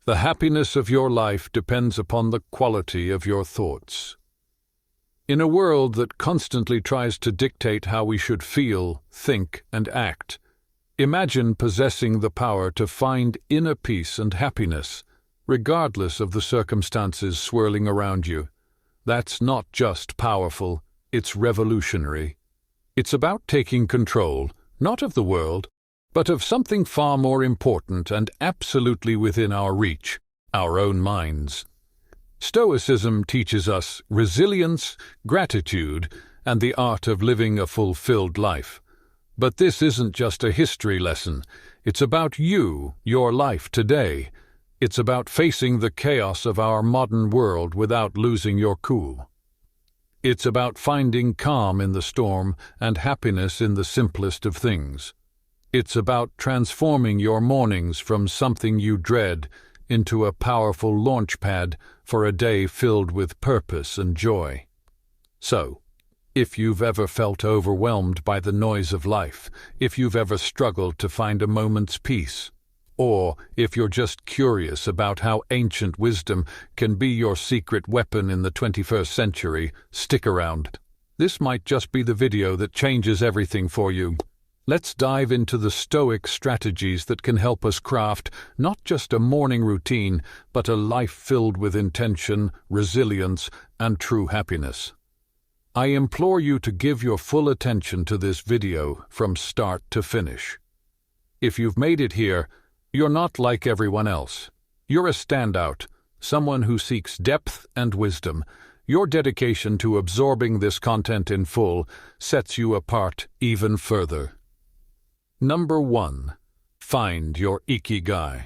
The happiness of your life depends upon the quality of your thoughts. In a world that constantly tries to dictate how we should feel, think, and act, imagine possessing the power to find inner peace and happiness, regardless of the circumstances swirling around you. That's not just powerful, it's revolutionary. It's about taking control, not of the world, but of something far more important and absolutely within our reach, our own minds. Stoicism teaches us resilience, gratitude, and the art of living a fulfilled life. But this isn't just a history lesson. It's about you, your life today. It's about facing the chaos of our modern world without losing your cool. It's about finding calm in the storm and happiness in the simplest of things. It's about transforming your mornings from something you dread into a powerful launchpad for a day filled with purpose and joy. So, if you've ever felt overwhelmed by the noise of life, if you've ever struggled to find a moment's peace, or if you're just curious about how ancient wisdom can be your secret weapon in the 21st century, stick around. This might just be the video that changes everything for you. Let's dive into the Stoic strategies that can help us craft not just a morning routine, but a life filled with intention, resilience, and true happiness. I implore you to give your full attention to this video from start to finish. If you've made it here, you're not like everyone else. You're a standout, someone who seeks depth and wisdom. Your dedication to absorbing this content in full sets you apart even further. Number 1. Find your ikigai.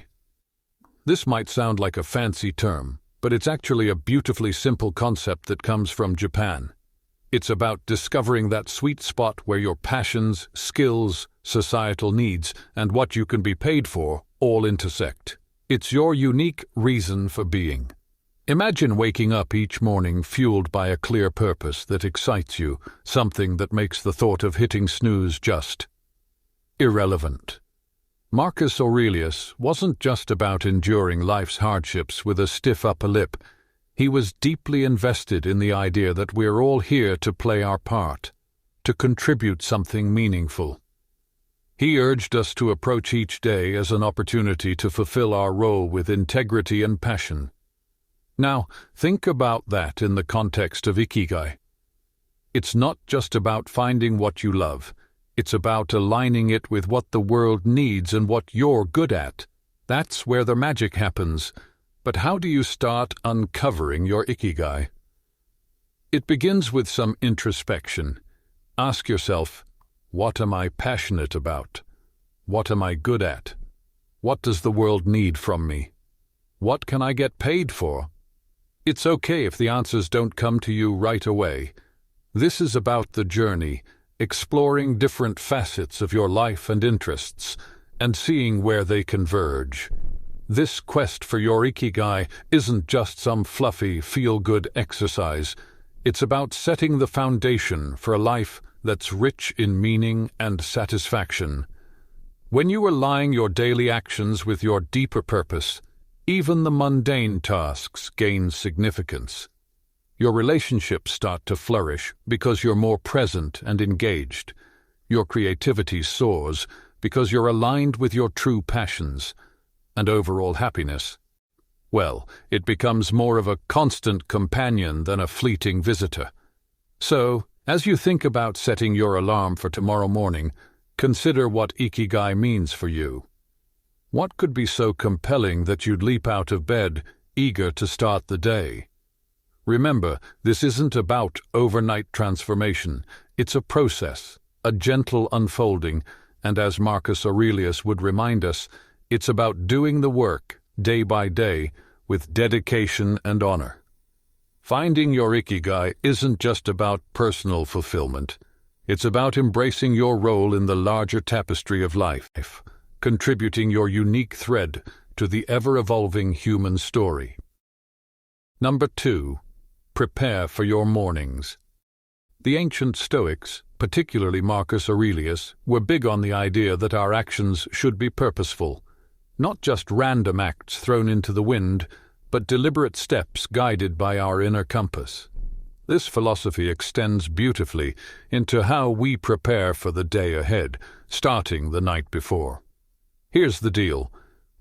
This might sound like a fancy term, but it's actually a beautifully simple concept that comes from Japan. It's about discovering that sweet spot where your passions, skills, societal needs, and what you can be paid for all intersect. It's your unique reason for being. Imagine waking up each morning fueled by a clear purpose that excites you, something that makes the thought of hitting snooze just irrelevant. Marcus Aurelius wasn't just about enduring life's hardships with a stiff upper lip. He was deeply invested in the idea that we're all here to play our part, to contribute something meaningful. He urged us to approach each day as an opportunity to fulfill our role with integrity and passion. Now, think about that in the context of ikigai. It's not just about finding what you love. It's about aligning it with what the world needs and what you're good at. That's where the magic happens. But how do you start uncovering your ikigai? It begins with some introspection. Ask yourself, what am I passionate about? What am I good at? What does the world need from me? What can I get paid for? It's okay if the answers don't come to you right away. This is about the journey, exploring different facets of your life and interests, and seeing where they converge. This quest for your ikigai isn't just some fluffy, feel-good exercise. It's about setting the foundation for a life that's rich in meaning and satisfaction. When you align your daily actions with your deeper purpose, even the mundane tasks gain significance. Your relationships start to flourish because you're more present and engaged. Your creativity soars because you're aligned with your true passions. And overall happiness, well, it becomes more of a constant companion than a fleeting visitor. So, as you think about setting your alarm for tomorrow morning, consider what ikigai means for you. What could be so compelling that you'd leap out of bed, eager to start the day? Remember, this isn't about overnight transformation. It's a process, a gentle unfolding, and as Marcus Aurelius would remind us, it's about doing the work, day by day, with dedication and honor. Finding your ikigai isn't just about personal fulfillment. It's about embracing your role in the larger tapestry of life, contributing your unique thread to the ever-evolving human story. Number 2. Prepare for your mornings. The ancient Stoics, particularly Marcus Aurelius, were big on the idea that our actions should be purposeful. Not just random acts thrown into the wind, but deliberate steps guided by our inner compass. This philosophy extends beautifully into how we prepare for the day ahead, starting the night before. Here's the deal.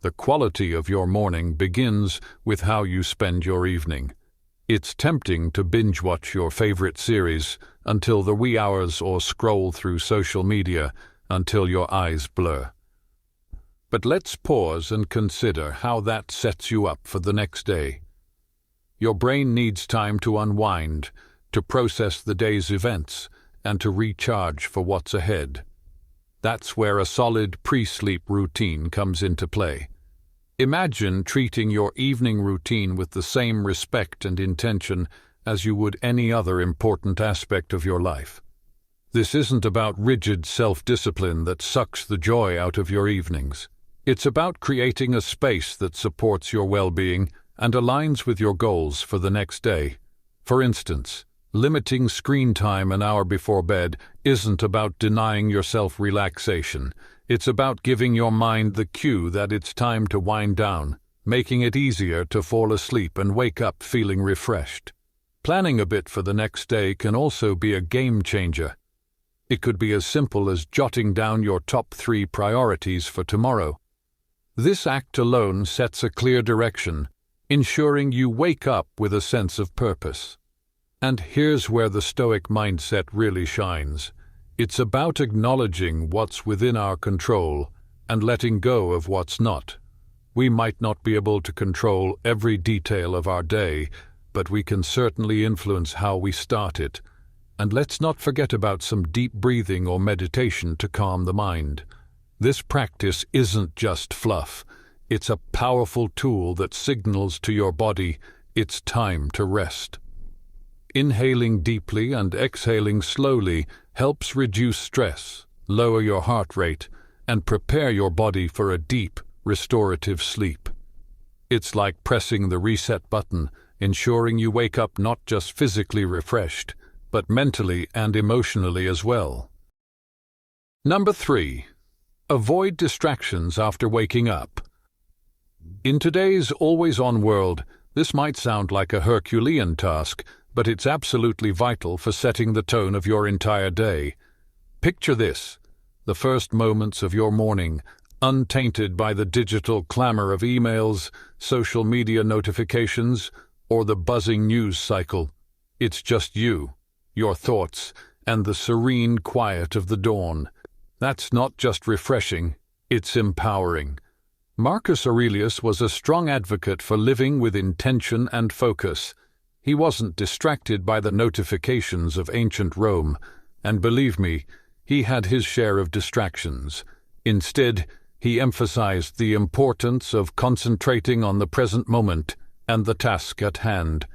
The quality of your morning begins with how you spend your evening. It's tempting to binge-watch your favorite series until the wee hours or scroll through social media until your eyes blur. But let's pause and consider how that sets you up for the next day. Your brain needs time to unwind, to process the day's events, and to recharge for what's ahead. That's where a solid pre-sleep routine comes into play. Imagine treating your evening routine with the same respect and intention as you would any other important aspect of your life. This isn't about rigid self-discipline that sucks the joy out of your evenings. It's about creating a space that supports your well-being and aligns with your goals for the next day. For instance, limiting screen time an hour before bed isn't about denying yourself relaxation. It's about giving your mind the cue that it's time to wind down, making it easier to fall asleep and wake up feeling refreshed. Planning a bit for the next day can also be a game changer. It could be as simple as jotting down your top 3 priorities for tomorrow. This act alone sets a clear direction, ensuring you wake up with a sense of purpose. And here's where the Stoic mindset really shines. It's about acknowledging what's within our control and letting go of what's not. We might not be able to control every detail of our day, but we can certainly influence how we start it. And let's not forget about some deep breathing or meditation to calm the mind. This practice isn't just fluff. It's a powerful tool that signals to your body it's time to rest. Inhaling deeply and exhaling slowly helps reduce stress, lower your heart rate, and prepare your body for a deep, restorative sleep. It's like pressing the reset button, ensuring you wake up not just physically refreshed, but mentally and emotionally as well. Number 3. Avoid distractions after waking up. In today's always-on world, this might sound like a Herculean task, but it's absolutely vital for setting the tone of your entire day. Picture this: the first moments of your morning, untainted by the digital clamor of emails, social media notifications, or the buzzing news cycle. It's just you, your thoughts, and the serene quiet of the dawn. That's not just refreshing, it's empowering. Marcus Aurelius was a strong advocate for living with intention and focus. He wasn't distracted by the notifications of ancient Rome, and believe me, he had his share of distractions. Instead, he emphasized the importance of concentrating on the present moment and the task at hand.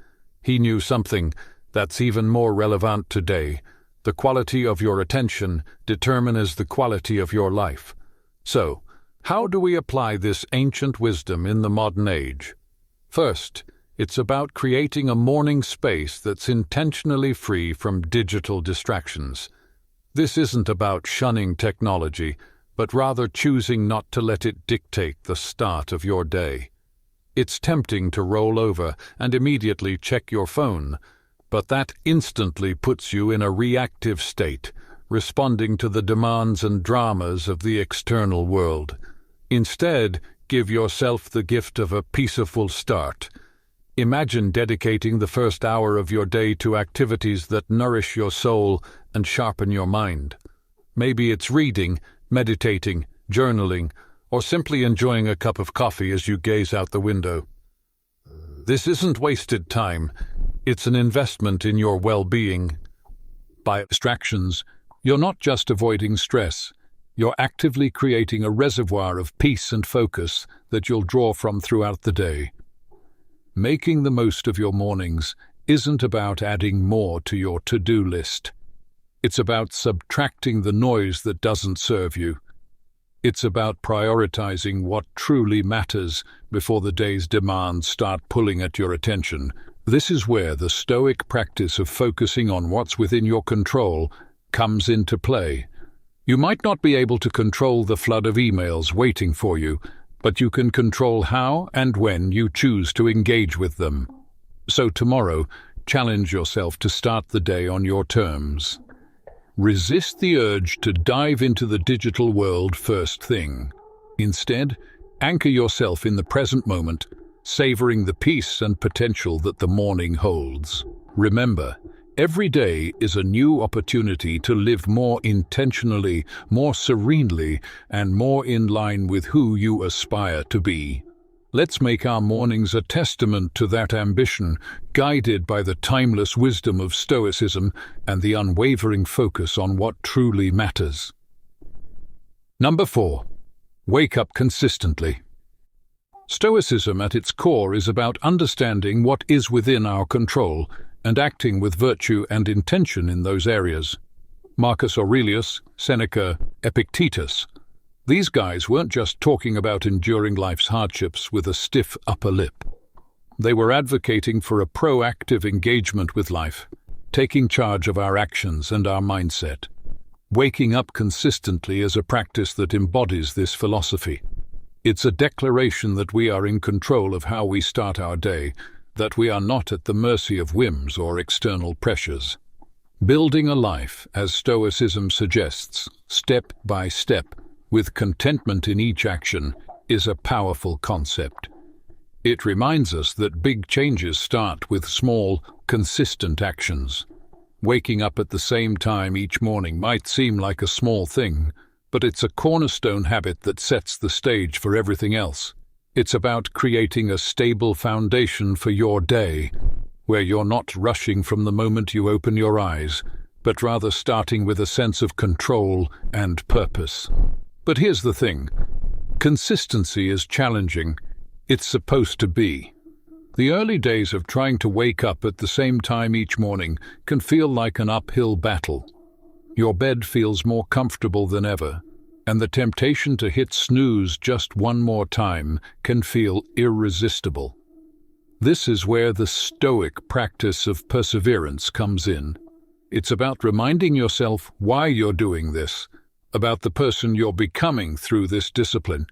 He knew something that's even more relevant today. The quality of your attention determines the quality of your life. So, how do we apply this ancient wisdom in the modern age? First, it's about creating a morning space that's intentionally free from digital distractions. This isn't about shunning technology, but rather choosing not to let it dictate the start of your day. It's tempting to roll over and immediately check your phone, but that instantly puts you in a reactive state, responding to the demands and dramas of the external world. Instead, give yourself the gift of a peaceful start. Imagine dedicating the first hour of your day to activities that nourish your soul and sharpen your mind. Maybe it's reading, meditating, journaling, or simply enjoying a cup of coffee as you gaze out the window. This isn't wasted time. It's an investment in your well-being. By distractions, you're not just avoiding stress. You're actively creating a reservoir of peace and focus that you'll draw from throughout the day. Making the most of your mornings isn't about adding more to your to-do list. It's about subtracting the noise that doesn't serve you. It's about prioritizing what truly matters before the day's demands start pulling at your attention. This is where the Stoic practice of focusing on what's within your control comes into play. You might not be able to control the flood of emails waiting for you, but you can control how and when you choose to engage with them. So tomorrow, challenge yourself to start the day on your terms. Resist the urge to dive into the digital world first thing. Instead, anchor yourself in the present moment, savoring the peace and potential that the morning holds. Remember, every day is a new opportunity to live more intentionally, more serenely, and more in line with who you aspire to be. Let's make our mornings a testament to that ambition, guided by the timeless wisdom of Stoicism and the unwavering focus on what truly matters. Number 4. Wake up consistently. Stoicism at its core is about understanding what is within our control and acting with virtue and intention in those areas. Marcus Aurelius, Seneca, Epictetus. These guys weren't just talking about enduring life's hardships with a stiff upper lip. They were advocating for a proactive engagement with life, taking charge of our actions and our mindset. Waking up consistently is a practice that embodies this philosophy. It's a declaration that we are in control of how we start our day, that we are not at the mercy of whims or external pressures. Building a life, as Stoicism suggests, step by step, with contentment in each action, is a powerful concept. It reminds us that big changes start with small, consistent actions. Waking up at the same time each morning might seem like a small thing, but it's a cornerstone habit that sets the stage for everything else. It's about creating a stable foundation for your day, where you're not rushing from the moment you open your eyes, but rather starting with a sense of control and purpose. But here's the thing. Consistency is challenging. It's supposed to be. The early days of trying to wake up at the same time each morning can feel like an uphill battle. Your bed feels more comfortable than ever, and the temptation to hit snooze just one more time can feel irresistible. This is where the Stoic practice of perseverance comes in. It's about reminding yourself why you're doing this, about the person you're becoming through this discipline.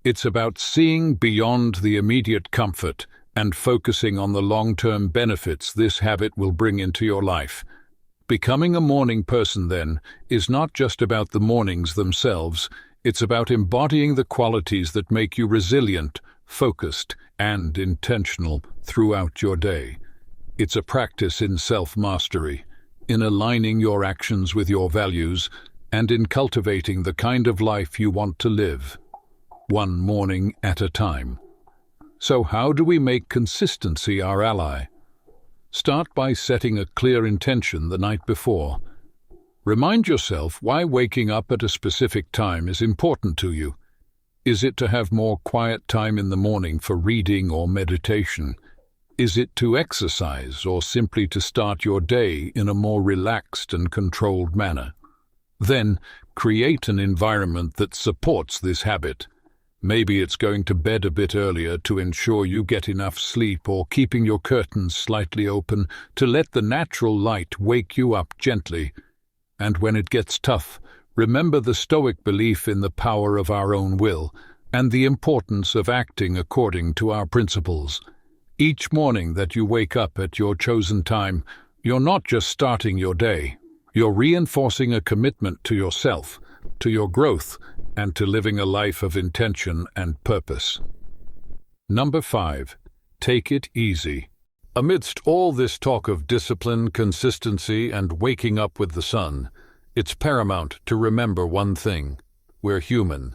It's about seeing beyond the immediate comfort and focusing on the long-term benefits this habit will bring into your life. Becoming a morning person, then, is not just about the mornings themselves. It's about embodying the qualities that make you resilient, focused, and intentional throughout your day. It's a practice in self-mastery, in aligning your actions with your values, and in cultivating the kind of life you want to live, one morning at a time. So how do we make consistency our ally? Start by setting a clear intention the night before. Remind yourself why waking up at a specific time is important to you. Is it to have more quiet time in the morning for reading or meditation? Is it to exercise or simply to start your day in a more relaxed and controlled manner? Then, create an environment that supports this habit. Maybe it's going to bed a bit earlier to ensure you get enough sleep, or keeping your curtains slightly open to let the natural light wake you up gently. And when it gets tough, remember the Stoic belief in the power of our own will and the importance of acting according to our principles. Each morning that you wake up at your chosen time, you're not just starting your day. You're reinforcing a commitment to yourself, to your growth, and to living a life of intention and purpose. Number 5. Take it easy. Amidst all this talk of discipline, consistency, and waking up with the sun, it's paramount to remember one thing: we're human.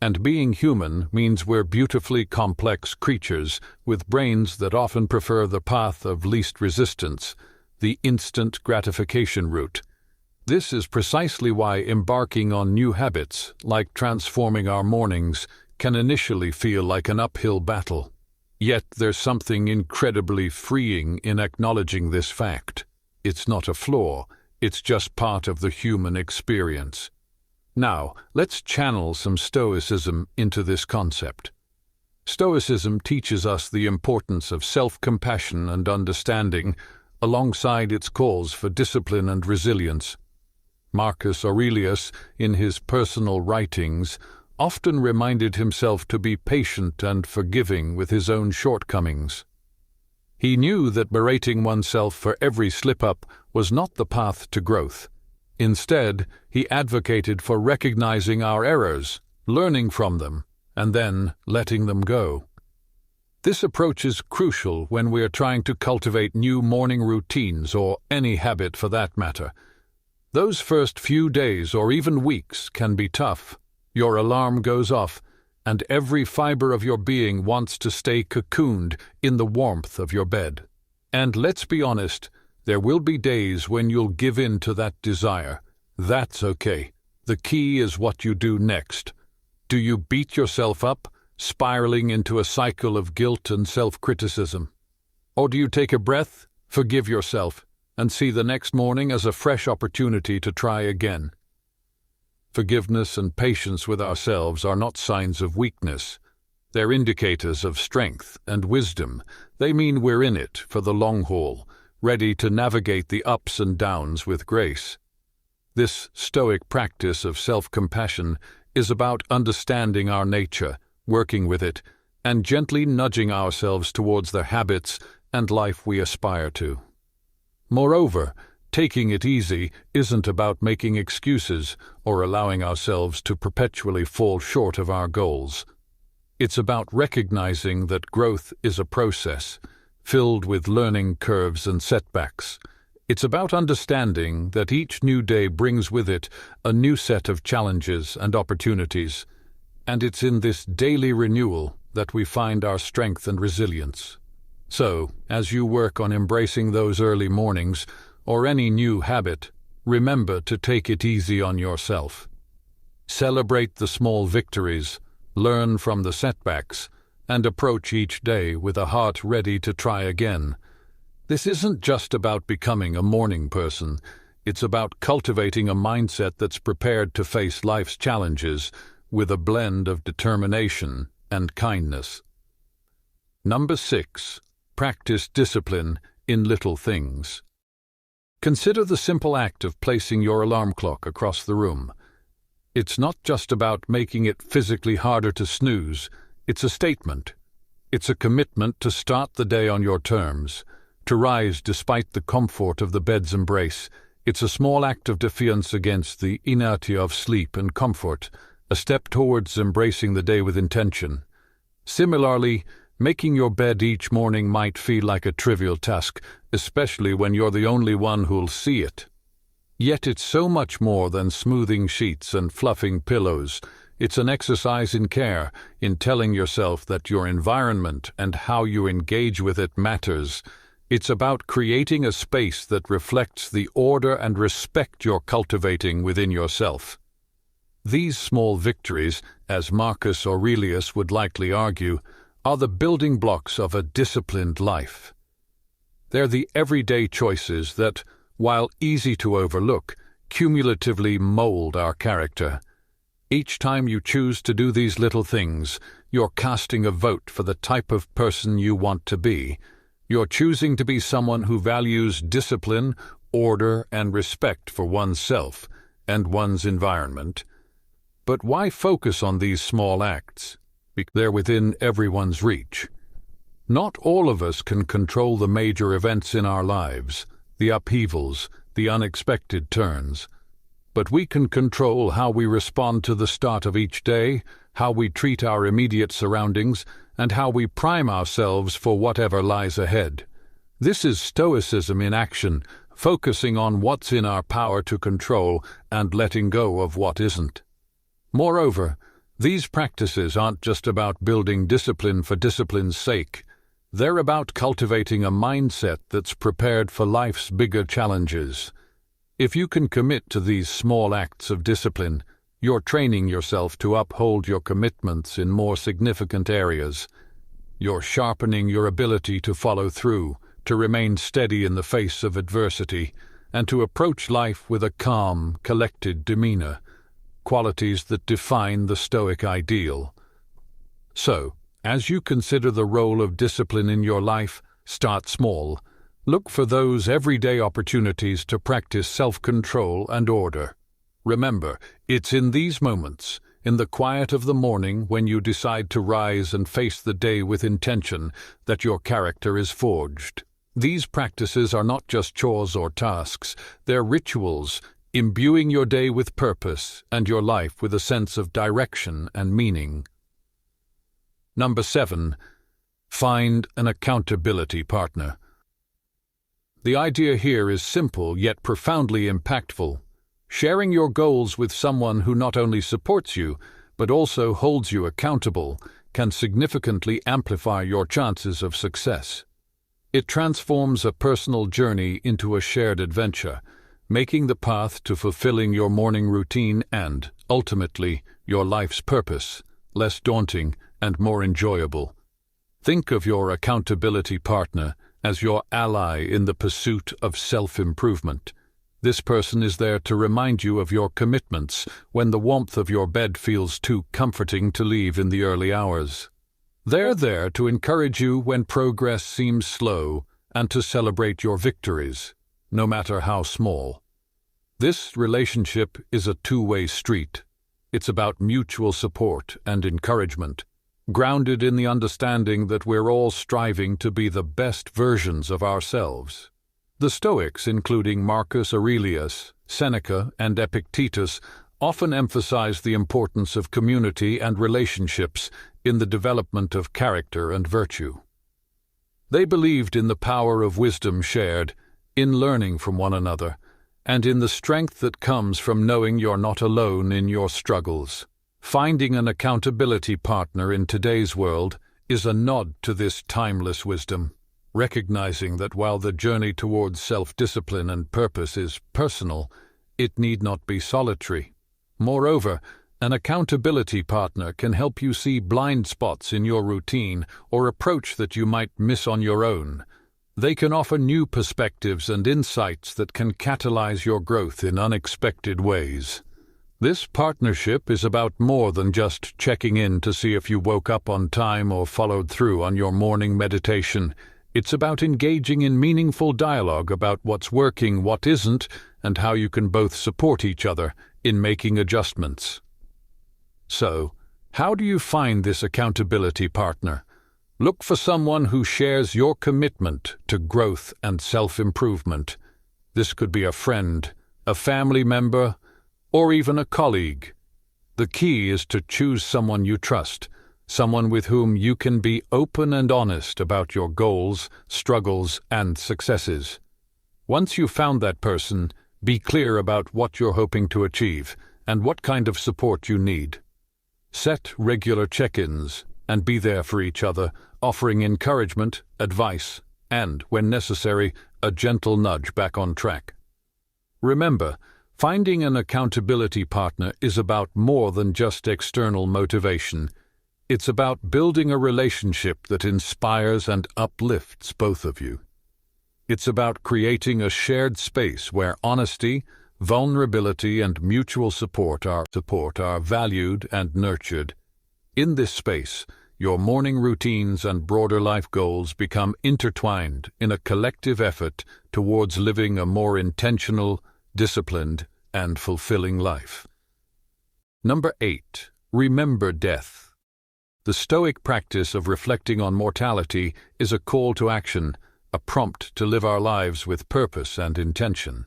And being human means we're beautifully complex creatures with brains that often prefer the path of least resistance, the instant gratification route. This is precisely why embarking on new habits, like transforming our mornings, can initially feel like an uphill battle. Yet there's something incredibly freeing in acknowledging this fact. It's not a flaw, it's just part of the human experience. Now, let's channel some Stoicism into this concept. Stoicism teaches us the importance of self-compassion and understanding, alongside its calls for discipline and resilience. Marcus Aurelius, in his personal writings, often reminded himself to be patient and forgiving with his own shortcomings. He knew that berating oneself for every slip-up was not the path to growth. Instead, he advocated for recognizing our errors, learning from them, and then letting them go. This approach is crucial when we are trying to cultivate new morning routines or any habit for that matter. Those first few days or even weeks can be tough. Your alarm goes off, and every fiber of your being wants to stay cocooned in the warmth of your bed. And let's be honest, there will be days when you'll give in to that desire. That's okay. The key is what you do next. Do you beat yourself up, spiraling into a cycle of guilt and self-criticism? Or do you take a breath, forgive yourself, and see the next morning as a fresh opportunity to try again? Forgiveness and patience with ourselves are not signs of weakness. They're indicators of strength and wisdom. They mean we're in it for the long haul, ready to navigate the ups and downs with grace. This Stoic practice of self-compassion is about understanding our nature, working with it, and gently nudging ourselves towards the habits and life we aspire to. Moreover, taking it easy isn't about making excuses or allowing ourselves to perpetually fall short of our goals. It's about recognizing that growth is a process, filled with learning curves and setbacks. It's about understanding that each new day brings with it a new set of challenges and opportunities, and it's in this daily renewal that we find our strength and resilience. So, as you work on embracing those early mornings, or any new habit, remember to take it easy on yourself. Celebrate the small victories, learn from the setbacks, and approach each day with a heart ready to try again. This isn't just about becoming a morning person, it's about cultivating a mindset that's prepared to face life's challenges with a blend of determination and kindness. Number 6. Practice discipline in little things. Consider the simple act of placing your alarm clock across the room. It's not just about making it physically harder to snooze, it's a statement. It's a commitment to start the day on your terms, to rise despite the comfort of the bed's embrace. It's a small act of defiance against the inertia of sleep and comfort, a step towards embracing the day with intention. Similarly, making your bed each morning might feel like a trivial task, especially when you're the only one who'll see it. Yet it's so much more than smoothing sheets and fluffing pillows. It's an exercise in care, in telling yourself that your environment and how you engage with it matters. It's about creating a space that reflects the order and respect you're cultivating within yourself. These small victories, as Marcus Aurelius would likely argue, are the building blocks of a disciplined life. They're the everyday choices that, while easy to overlook, cumulatively mold our character. Each time you choose to do these little things, you're casting a vote for the type of person you want to be. You're choosing to be someone who values discipline, order, and respect for oneself and one's environment. But why focus on these small acts? Because they're within everyone's reach. Not all of us can control the major events in our lives, the upheavals, the unexpected turns. But we can control how we respond to the start of each day, how we treat our immediate surroundings, and how we prime ourselves for whatever lies ahead. This is Stoicism in action, focusing on what's in our power to control and letting go of what isn't. Moreover, these practices aren't just about building discipline for discipline's sake. They're about cultivating a mindset that's prepared for life's bigger challenges. If you can commit to these small acts of discipline, you're training yourself to uphold your commitments in more significant areas. You're sharpening your ability to follow through, to remain steady in the face of adversity, and to approach life with a calm, collected demeanor, qualities that define the Stoic ideal. So, as you consider the role of discipline in your life, start small. Look for those everyday opportunities to practice self-control and order. Remember, it's in these moments, in the quiet of the morning when you decide to rise and face the day with intention, that your character is forged. These practices are not just chores or tasks, they're rituals, imbuing your day with purpose and your life with a sense of direction and meaning. Number 7. Find an accountability partner. The idea here is simple yet profoundly impactful. Sharing your goals with someone who not only supports you, but also holds you accountable, can significantly amplify your chances of success. It transforms a personal journey into a shared adventure, making the path to fulfilling your morning routine and, ultimately, your life's purpose less daunting and more enjoyable. Think of your accountability partner as your ally in the pursuit of self-improvement. This person is there to remind you of your commitments when the warmth of your bed feels too comforting to leave in the early hours. They're there to encourage you when progress seems slow and to celebrate your victories, no matter how small. This relationship is a two-way street. It's about mutual support and encouragement, grounded in the understanding that we're all striving to be the best versions of ourselves. The Stoics, including Marcus Aurelius, Seneca, and Epictetus, often emphasized the importance of community and relationships in the development of character and virtue. They believed in the power of wisdom shared, in learning from one another, and in the strength that comes from knowing you're not alone in your struggles. Finding an accountability partner in today's world is a nod to this timeless wisdom, recognizing that while the journey towards self-discipline and purpose is personal, it need not be solitary. Moreover, an accountability partner can help you see blind spots in your routine or approach that you might miss on your own. They can offer new perspectives and insights that can catalyze your growth in unexpected ways. This partnership is about more than just checking in to see if you woke up on time or followed through on your morning meditation. It's about engaging in meaningful dialogue about what's working, what isn't, and how you can both support each other in making adjustments. So, how do you find this accountability partner? Look for someone who shares your commitment to growth and self-improvement. This could be a friend, a family member, or even a colleague. The key is to choose someone you trust, someone with whom you can be open and honest about your goals, struggles, and successes. Once you've found that person, be clear about what you're hoping to achieve and what kind of support you need. Set regular check-ins and be there for each other, offering encouragement, advice, and, when necessary, a gentle nudge back on track. Remember, finding an accountability partner is about more than just external motivation. It's about building a relationship that inspires and uplifts both of you. It's about creating a shared space where honesty, vulnerability, and mutual support are valued and nurtured. In this space, your morning routines and broader life goals become intertwined in a collective effort towards living a more intentional, disciplined, and fulfilling life. Number 8. Remember death. The Stoic practice of reflecting on mortality is a call to action, a prompt to live our lives with purpose and intention.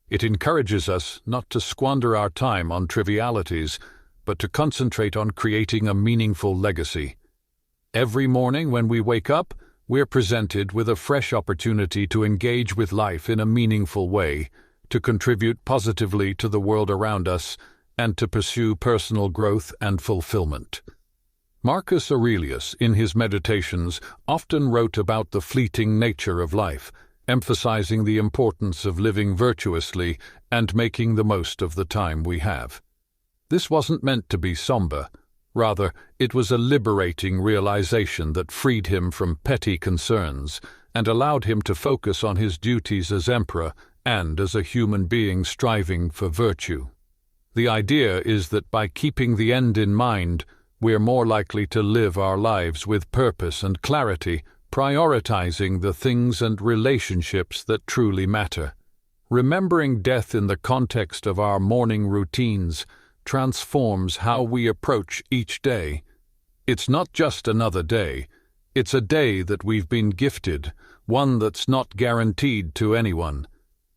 It encourages us not to squander our time on trivialities, but to concentrate on creating a meaningful legacy. Every morning when we wake up, we're presented with a fresh opportunity to engage with life in a meaningful way, to contribute positively to the world around us, and to pursue personal growth and fulfillment. Marcus Aurelius, in his Meditations, often wrote about the fleeting nature of life, emphasizing the importance of living virtuously and making the most of the time we have. This wasn't meant to be somber. Rather, it was a liberating realization that freed him from petty concerns and allowed him to focus on his duties as emperor and as a human being striving for virtue. The idea is that by keeping the end in mind, we're more likely to live our lives with purpose and clarity, prioritizing the things and relationships that truly matter. Remembering death in the context of our morning routines transforms how we approach each day. It's not just another day. It's a day that we've been gifted, one that's not guaranteed to anyone.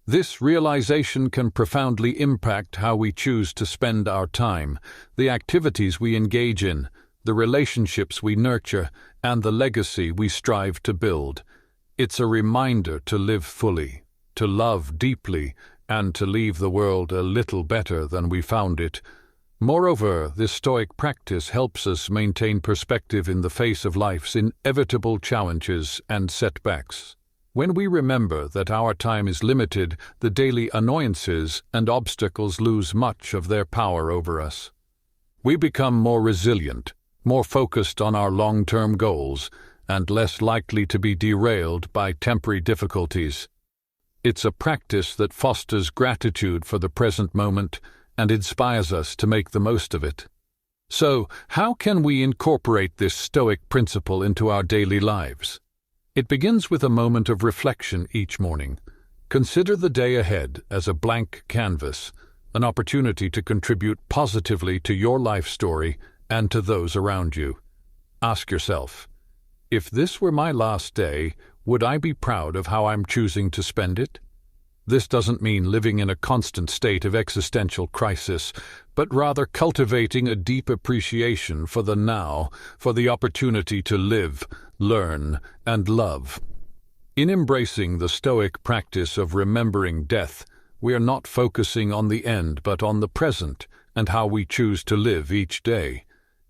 This realization can profoundly impact how we choose to spend our time, the activities we engage in, the relationships we nurture, and the legacy we strive to build. It's a reminder to live fully, to love deeply, and to leave the world a little better than we found it. Moreover, this Stoic practice helps us maintain perspective in the face of life's inevitable challenges and setbacks. When we remember that our time is limited, the daily annoyances and obstacles lose much of their power over us. We become more resilient, more focused on our long-term goals, and less likely to be derailed by temporary difficulties. It's a practice that fosters gratitude for the present moment and inspires us to make the most of it. So, how can we incorporate this Stoic principle into our daily lives? It begins with a moment of reflection each morning. Consider the day ahead as a blank canvas, an opportunity to contribute positively to your life story and to those around you. Ask yourself, if this were my last day, would I be proud of how I'm choosing to spend it? This doesn't mean living in a constant state of existential crisis, but rather cultivating a deep appreciation for the now, for the opportunity to live, learn, and love. In embracing the Stoic practice of remembering death, we are not focusing on the end but on the present and how we choose to live each day.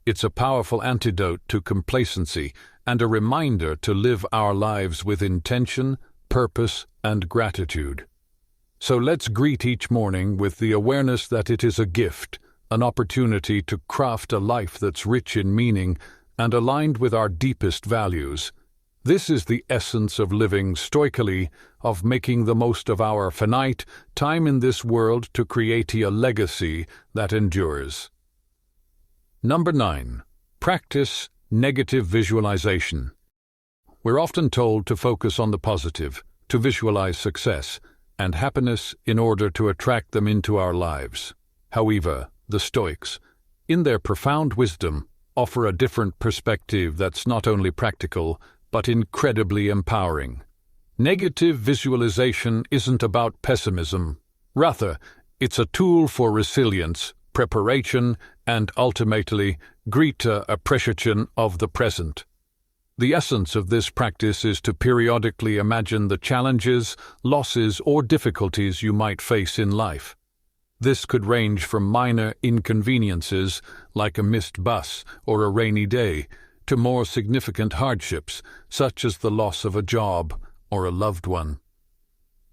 It's a powerful antidote to complacency and a reminder to live our lives with intention, purpose, and gratitude. So let's greet each morning with the awareness that it is a gift, an opportunity to craft a life that's rich in meaning and aligned with our deepest values. This is the essence of living stoically, of making the most of our finite time in this world to create a legacy that endures. Number 9. Practice negative visualization. We're often told to focus on the positive, to visualize success and happiness in order to attract them into our lives. However, the Stoics, in their profound wisdom, offer a different perspective that's not only practical, but incredibly empowering. Negative visualization isn't about pessimism. Rather, it's a tool for resilience, preparation, and ultimately, greater appreciation of the present. The essence of this practice is to periodically imagine the challenges, losses, or difficulties you might face in life. This could range from minor inconveniences, like a missed bus or a rainy day, to more significant hardships, such as the loss of a job or a loved one.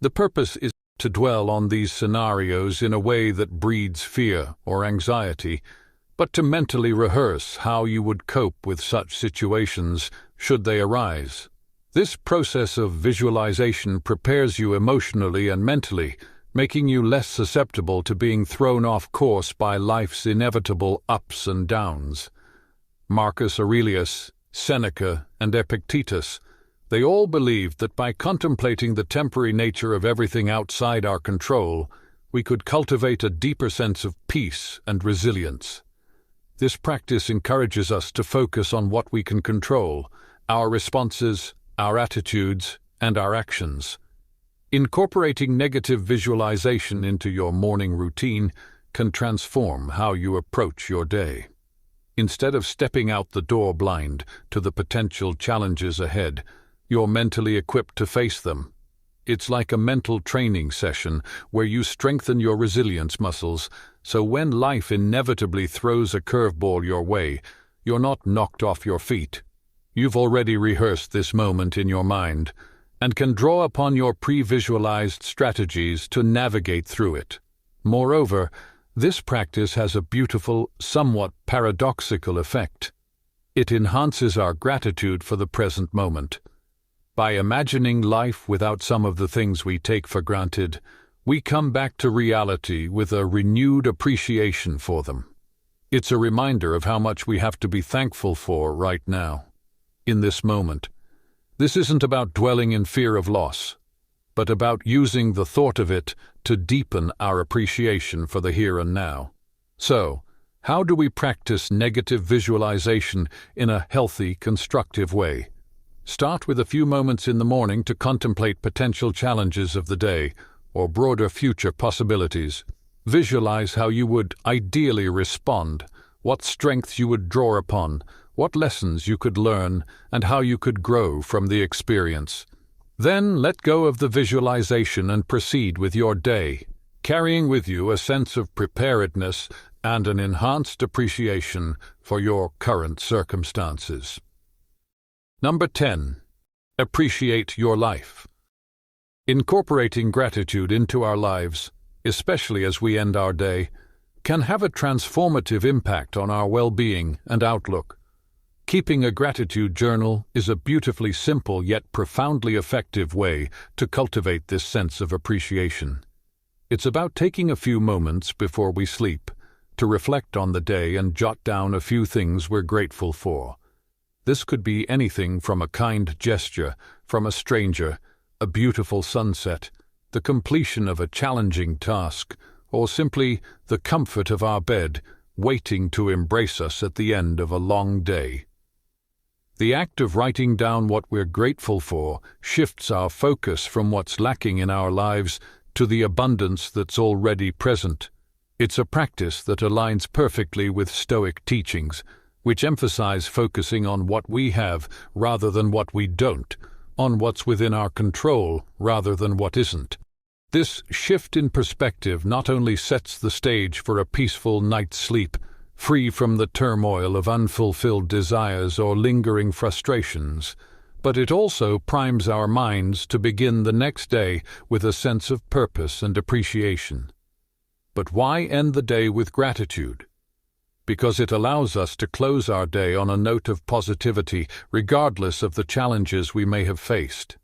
The purpose is to dwell on these scenarios in a way that breeds fear or anxiety, but to mentally rehearse how you would cope with such situations should they arise. This process of visualization prepares you emotionally and mentally, making you less susceptible to being thrown off course by life's inevitable ups and downs. Marcus Aurelius, Seneca, and Epictetus, they all believed that by contemplating the temporary nature of everything outside our control, we could cultivate a deeper sense of peace and resilience. This practice encourages us to focus on what we can control, our responses, our attitudes, and our actions. Incorporating negative visualization into your morning routine can transform how you approach your day. Instead of stepping out the door blind to the potential challenges ahead, you're mentally equipped to face them. It's like a mental training session where you strengthen your resilience muscles, so when life inevitably throws a curveball your way, you're not knocked off your feet. You've already rehearsed this moment in your mind and can draw upon your pre-visualized strategies to navigate through it. Moreover, this practice has a beautiful, somewhat paradoxical effect. It enhances our gratitude for the present moment. By imagining life without some of the things we take for granted, we come back to reality with a renewed appreciation for them. It's a reminder of how much we have to be thankful for right now, in this moment. This isn't about dwelling in fear of loss, but about using the thought of it to deepen our appreciation for the here and now. So, how do we practice negative visualization in a healthy, constructive way? Start with a few moments in the morning to contemplate potential challenges of the day or broader future possibilities. Visualize how you would ideally respond, what strengths you would draw upon, what lessons you could learn, and how you could grow from the experience. Then let go of the visualization and proceed with your day, carrying with you a sense of preparedness and an enhanced appreciation for your current circumstances. Number 10. Appreciate your life. Incorporating gratitude into our lives, especially as we end our day, can have a transformative impact on our well-being and outlook. Keeping a gratitude journal is a beautifully simple yet profoundly effective way to cultivate this sense of appreciation. It's about taking a few moments before we sleep to reflect on the day and jot down a few things we're grateful for. This could be anything from a kind gesture from a stranger, a beautiful sunset, the completion of a challenging task, or simply the comfort of our bed waiting to embrace us at the end of a long day. The act of writing down what we're grateful for shifts our focus from what's lacking in our lives to the abundance that's already present. It's a practice that aligns perfectly with Stoic teachings, which emphasize focusing on what we have rather than what we don't, on what's within our control rather than what isn't. This shift in perspective not only sets the stage for a peaceful night's sleep, free from the turmoil of unfulfilled desires or lingering frustrations, but it also primes our minds to begin the next day with a sense of purpose and appreciation. But why end the day with gratitude? Because it allows us to close our day on a note of positivity, regardless of the challenges we may have faced.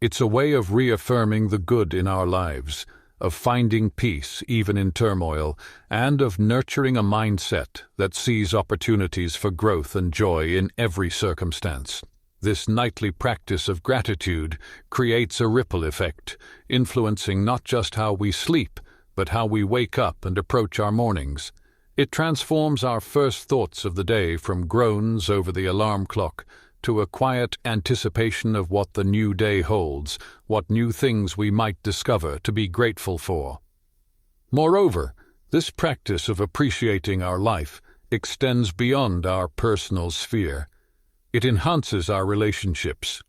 It's a way of reaffirming the good in our lives, of finding peace even in turmoil, and of nurturing a mindset that sees opportunities for growth and joy in every circumstance. This nightly practice of gratitude creates a ripple effect, influencing not just how we sleep, but how we wake up and approach our mornings. It transforms our first thoughts of the day from groans over the alarm clock to a quiet anticipation of what the new day holds, what new things we might discover to be grateful for. Moreover, this practice of appreciating our life extends beyond our personal sphere. It enhances our relationships,